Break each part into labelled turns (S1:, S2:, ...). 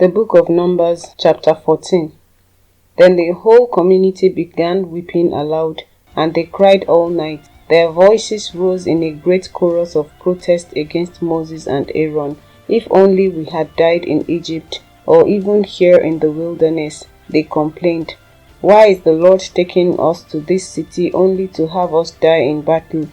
S1: The book of Numbers, chapter 14. Then the whole community began weeping aloud, and they cried all night. Their voices rose in a great chorus of protest against Moses and Aaron. If only we had died in Egypt, or even here in the wilderness, they complained. Why is the Lord taking us to this city only to have us die in battle?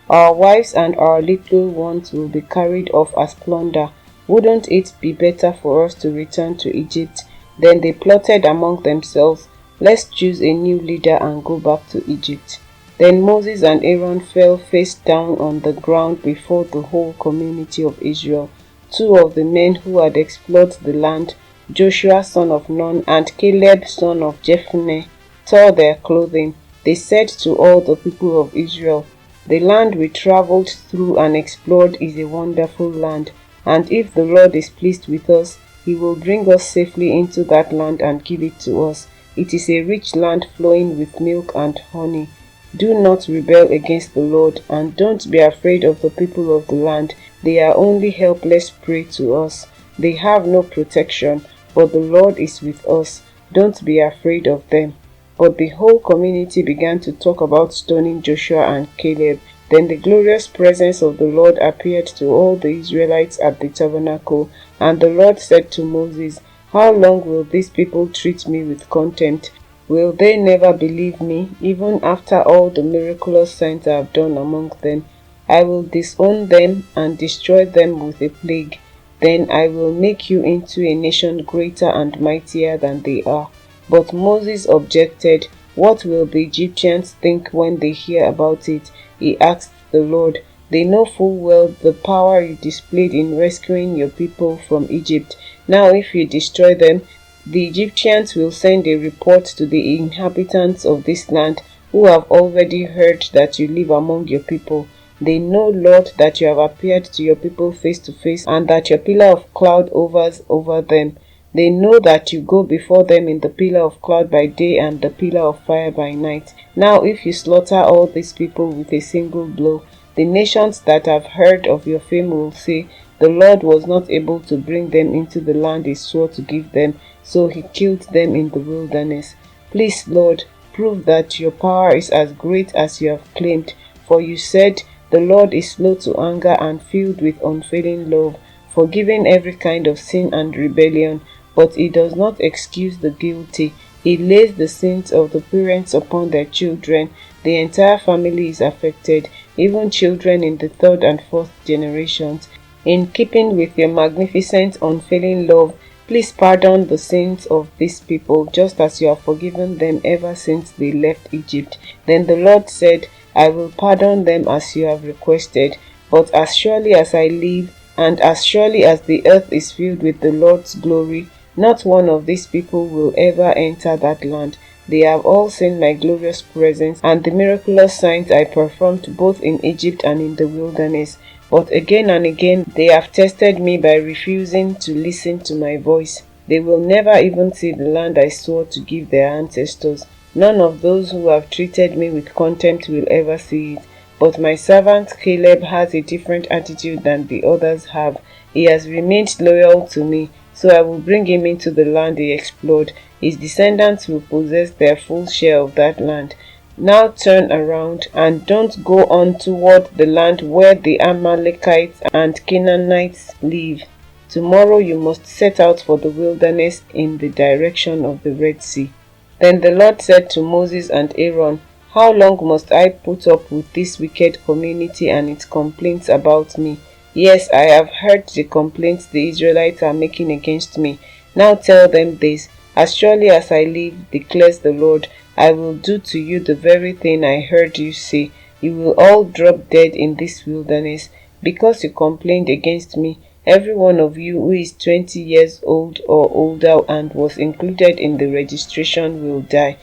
S1: Our wives and our little ones will be carried off as plunder. Wouldn't it be better for us to return to Egypt? Then they plotted among themselves, let's choose a new leader and go back to Egypt. Then Moses and Aaron fell face down on the ground before the whole community of Israel. Two of the men who had explored the land, Joshua son of Nun and Caleb son of Jephunneh, tore their clothing. They said to all the people of Israel, the land we traveled through and explored is a wonderful land. And if the Lord is pleased with us, he will bring us safely into that land and give it to us. It is a rich land flowing with milk and honey. Do not rebel against the Lord, and don't be afraid of the people of the land. They are only helpless prey to us. They have no protection, but the Lord is with us. Don't be afraid of them. But the whole community began to talk about stoning Joshua and Caleb. Then the glorious presence of the Lord appeared to all the Israelites at the tabernacle, and the Lord said to Moses, how long will these people treat me with contempt? Will they never believe me, even after all the miraculous signs I have done among them? I will disown them and destroy them with a plague. Then I will make you into a nation greater and mightier than they are. But Moses objected. What will the Egyptians think when they hear about it? He asked the Lord. They know full well the power you displayed in rescuing your people from Egypt. Now if you destroy them, the Egyptians will send a report to the inhabitants of this land, who have already heard that you live among your people. They know, Lord, that you have appeared to your people face to face, and that your pillar of cloud hovers over them. They know that you go before them in the pillar of cloud by day and the pillar of fire by night. Now if you slaughter all these people with a single blow, the nations that have heard of your fame will say, the Lord was not able to bring them into the land he swore to give them, so he killed them in the wilderness. Please, Lord, prove that your power is as great as you have claimed, for you said, the Lord is slow to anger and filled with unfailing love, forgiving every kind of sin and rebellion. But he does not excuse the guilty. He lays the sins of the parents upon their children. The entire family is affected, even children in the third and fourth generations. In keeping with your magnificent, unfailing love, please pardon the sins of these people, just as you have forgiven them ever since they left Egypt. Then the Lord said, I will pardon them as you have requested, but as surely as I live, and as surely as the earth is filled with the Lord's glory, not one of these people will ever enter that land. They have all seen my glorious presence and the miraculous signs I performed both in Egypt and in the wilderness. But again and again they have tested me by refusing to listen to my voice. They will never even see the land I swore to give their ancestors. None of those who have treated me with contempt will ever see it. But my servant Caleb has a different attitude than the others have. He has remained loyal to me, so I will bring him into the land he explored. His descendants will possess their full share of that land. Now turn around and don't go on toward the land where the Amalekites and Canaanites live. Tomorrow you must set out for the wilderness in the direction of the Red Sea. Then the Lord said to Moses and Aaron, how long must I put up with this wicked community and its complaints about me? Yes, I have heard the complaints the Israelites are making against me. Now tell them this, as surely as I live, declares the Lord, I will do to you the very thing I heard you say. You will all drop dead in this wilderness, because you complained against me. Every one of you who is 20 years old or older and was included in the registration will die.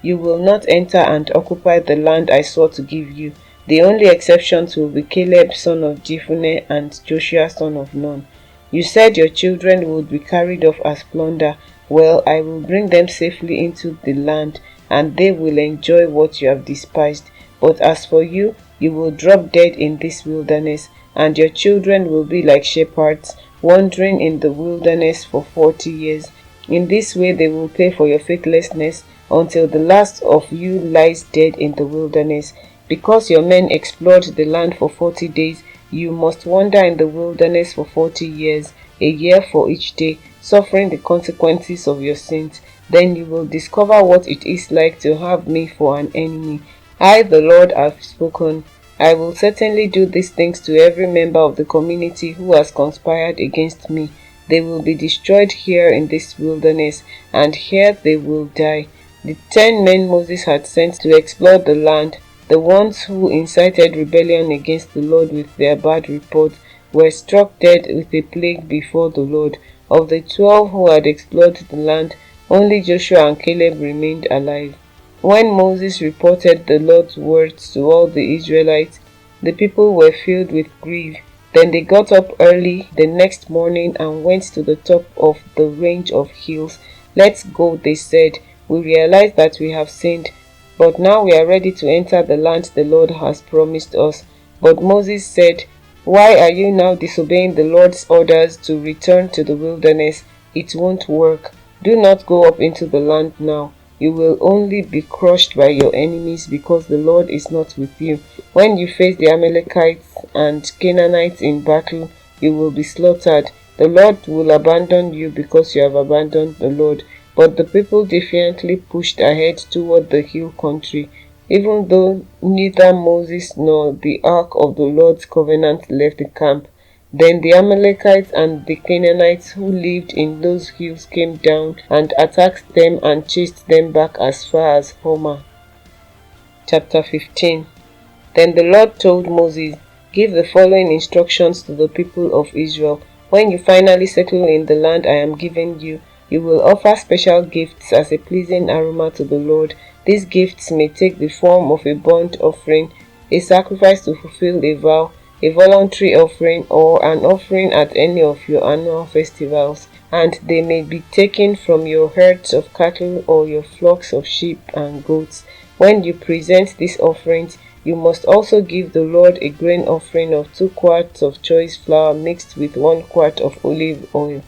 S1: You will not enter and occupy the land I swore to give you. The only exceptions will be Caleb son of Jephunneh and Joshua son of Nun. You said your children would be carried off as plunder. Well, I will bring them safely into the land, and they will enjoy what you have despised. But as for you, you will drop dead in this wilderness, and your children will be like shepherds, wandering in the wilderness for 40 years. In this way they will pay for your faithlessness until the last of you lies dead in the wilderness. Because your men explored the land for 40 days, you must wander in the wilderness for 40 years, a year for each day, suffering the consequences of your sins. Then you will discover what it is like to have me for an enemy. I, the Lord, have spoken. I will certainly do these things to every member of the community who has conspired against me. They will be destroyed here in this wilderness, and here they will die. The 10 men Moses had sent to explore the land, the ones who incited rebellion against the Lord with their bad reports, were struck dead with a plague before the Lord. Of the 12 who had explored the land, only Joshua and Caleb remained alive. When Moses reported the Lord's words to all the Israelites, the people were filled with grief. Then they got up early the next morning and went to the top of the range of hills. "Let's go," they said. "We realize that we have sinned, but now we are ready to enter the land the Lord has promised us." But Moses said, "Why are you now disobeying the Lord's orders to return to the wilderness? It won't work. Do not go up into the land now. You will only be crushed by your enemies because the Lord is not with you. When you face the Amalekites and Canaanites in battle, you will be slaughtered. The Lord will abandon you because you have abandoned the Lord." But the people defiantly pushed ahead toward the hill country, even though neither Moses nor the ark of the Lord's covenant left the camp. Then the Amalekites and the Canaanites who lived in those hills came down and attacked them and chased them back as far as Hormah. Chapter 15. Then the Lord told Moses, "Give the following instructions to the people of Israel. When you finally settle in the land I am giving you, you will offer special gifts as a pleasing aroma to the Lord. These gifts may take the form of a burnt offering, a sacrifice to fulfill a vow, a voluntary offering, or an offering at any of your annual festivals, and they may be taken from your herds of cattle or your flocks of sheep and goats. When you present these offerings, you must also give the Lord a grain offering of 2 quarts of choice flour mixed with 1 quart of olive oil.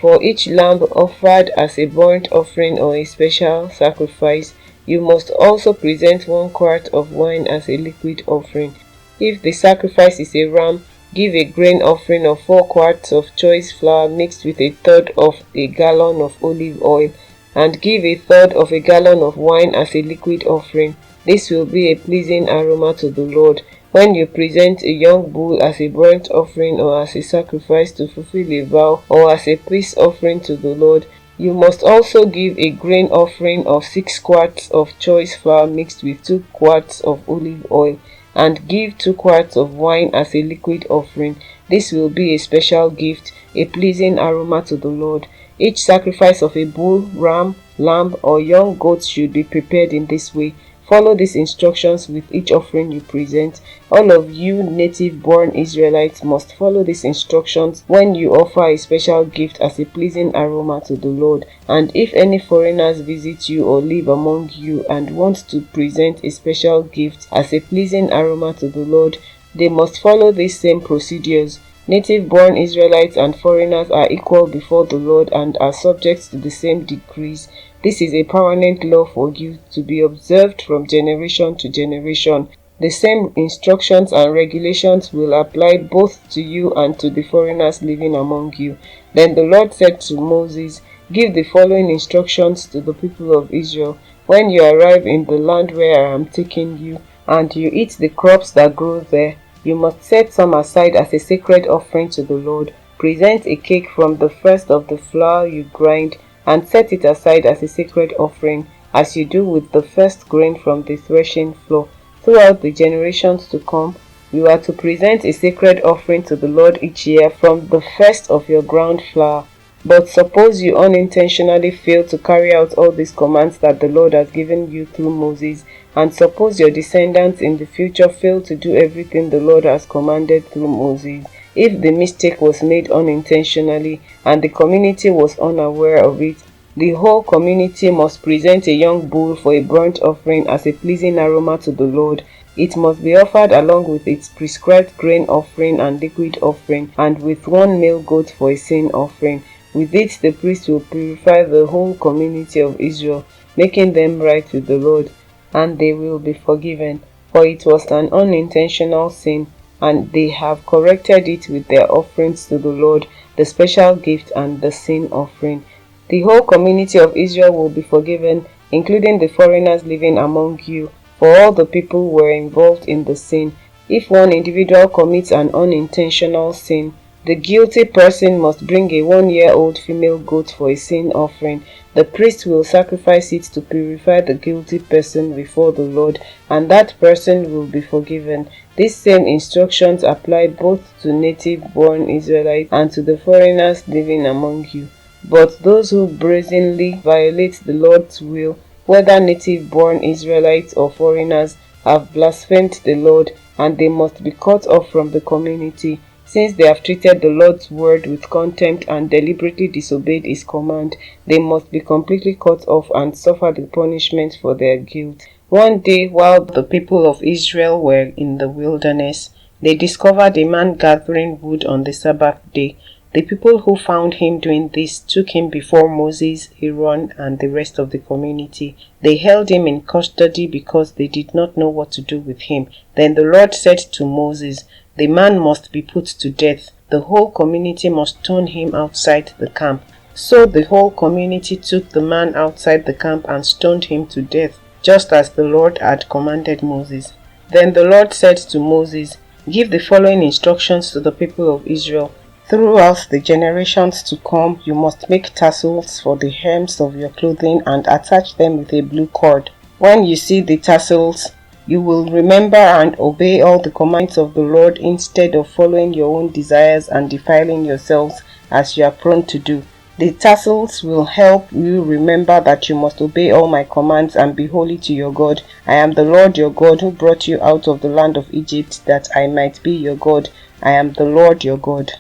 S1: For each lamb offered as a burnt offering or a special sacrifice, you must also present 1 quart of wine as a liquid offering. If the sacrifice is a ram, give a grain offering of 4 quarts of choice flour mixed with 1/3 of a gallon of olive oil, and give 1/3 of a gallon of wine as a liquid offering. This will be a pleasing aroma to the Lord. When you present a young bull as a burnt offering or as a sacrifice to fulfill a vow or as a peace offering to the Lord, you must also give a grain offering of 6 quarts of choice flour mixed with 2 quarts of olive oil, and give 2 quarts of wine as a liquid offering. This will be a special gift, a pleasing aroma to the Lord. Each sacrifice of a bull, ram, lamb, or young goat should be prepared in this way. Follow these instructions with each offering you present. All of you native-born Israelites must follow these instructions when you offer a special gift as a pleasing aroma to the Lord. And if any foreigners visit you or live among you and want to present a special gift as a pleasing aroma to the Lord, they must follow these same procedures. Native-born Israelites and foreigners are equal before the Lord and are subject to the same decrees. This is a permanent law for you to be observed from generation to generation. The same instructions and regulations will apply both to you and to the foreigners living among you." Then the Lord said to Moses, "Give the following instructions to the people of Israel. When you arrive in the land where I am taking you, and you eat the crops that grow there, you must set some aside as a sacred offering to the Lord. Present a cake from the first of the flour you grind, and set it aside as a sacred offering, as you do with the first grain from the threshing floor. Throughout the generations to come, you are to present a sacred offering to the Lord each year from the first of your ground flour. But suppose you unintentionally fail to carry out all these commands that the Lord has given you through Moses, and suppose your descendants in the future fail to do everything the Lord has commanded through Moses. If the mistake was made unintentionally and the community was unaware of it, The whole community must present a young bull for a burnt offering as a pleasing aroma to the Lord. It must be offered along with its prescribed grain offering and liquid offering, and with one male goat for a sin offering. With it, the priest will purify the whole community of Israel, making them right with the Lord, and they will be forgiven, for it was an unintentional sin, and they have corrected it with their offerings to the Lord, the special gift and the sin offering. The whole community of Israel will be forgiven, including the foreigners living among you, for all the people were involved in the sin. If one individual commits an unintentional sin, the guilty person must bring a 1-year-old female goat for a sin offering. The priest will sacrifice it to purify the guilty person before the Lord, and that person will be forgiven. These same instructions apply both to native-born Israelites and to the foreigners living among you. But those who brazenly violate the Lord's will, whether native-born Israelites or foreigners, have blasphemed the Lord, and they must be cut off from the community. Since they have treated the Lord's word with contempt and deliberately disobeyed his command, they must be completely cut off and suffer the punishment for their guilt. One day, while the people of Israel were in the wilderness, they discovered a man gathering wood on the Sabbath day. The people who found him doing this took him before Moses, Aaron, and the rest of the community. They held him in custody because they did not know what to do with him. Then the Lord said to Moses, "The man must be put to death. The whole community must turn him outside the camp." So the whole community took the man outside the camp and stoned him to death, just as the Lord had commanded Moses. Then the Lord said to Moses, "Give the following instructions to the people of Israel. Throughout the generations to come, you must make tassels for the hems of your clothing and attach them with a blue cord. When you see the tassels, you will remember and obey all the commands of the Lord instead of following your own desires and defiling yourselves as you are prone to do. The tassels will help you remember that you must obey all my commands and be holy to your God. I am the Lord your God who brought you out of the land of Egypt, that I might be your God. I am the Lord your God."